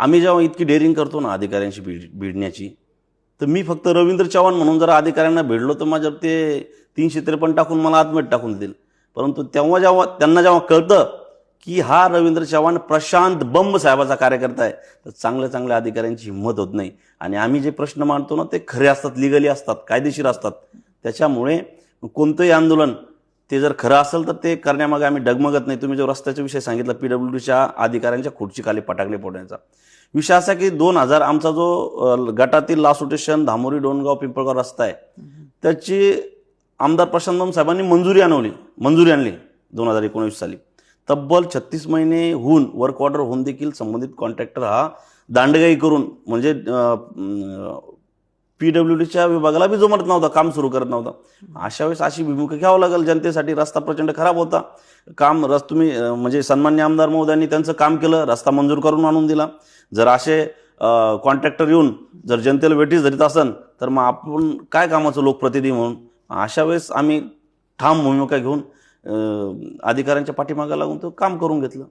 आम्ही जेव्हा इतकी डेअरिंग करतो ना अधिकाऱ्यांशी भिडण्याची, तर मी फक्त रवींद्र चव्हाण म्हणून जर अधिकाऱ्यांना भिडलो तर माझ्यावर ते 353 टाकून मला आत्महत्या टाकून देतील. परंतु त्यांना जेव्हा कळतं की हा रवींद्र चव्हाण प्रशांत बंब साहेबाचा कार्यकर्ता आहे, तर चांगल्या अधिकाऱ्यांची हिंमत होत नाही. आणि आम्ही जे प्रश्न मांडतो ना ते खरे असतात, लिगली असतात, कायदेशीर असतात. त्याच्यामुळे कोणतंही आंदोलन ते जर खरं असेल तर ते करण्यामागे आम्ही डगमगत नाही. तुम्ही जो रस्त्याचा विषय सांगितला, PWDच्या अधिकाऱ्यांच्या खुर्ची खाली पटाकले फोडण्याचा विषय असा की 2000 आमचा जो गटातील लासू स्टेशन धामोरी डोणगाव पिंपळगाव रस्ता आहे, त्याची आमदार प्रशांत बंब साहेबांनी मंजुरी आणली 2019 साली. तब्बल 36 महिने होऊन वर्क ऑर्डर होऊन देखील संबंधित कॉन्ट्रॅक्टर हा दांडगाई करून म्हणजे PWDच्या विभागाला बी जमत नव्हता, काम सुरू करत नव्हता. अशा वेळेस अशी भूमिका घ्यावं लागेल जनतेसाठी. रस्ता प्रचंड खराब होता. तुम्ही म्हणजे सन्मान्य आमदार महोदयांनी त्यांचं काम केलं, रस्ता मंजूर करून आणून दिला. जर असे कॉन्ट्रॅक्टर येऊन जर जनतेला वेठीस धरीत असेल तर मग आपण काय कामाचं लोकप्रतिनिधी म्हणून. अशा वेळेस आम्ही ठाम भूमिका घेऊन अधिकाऱ्यांच्या पाठीमागे लागून तो काम करून घेतलं.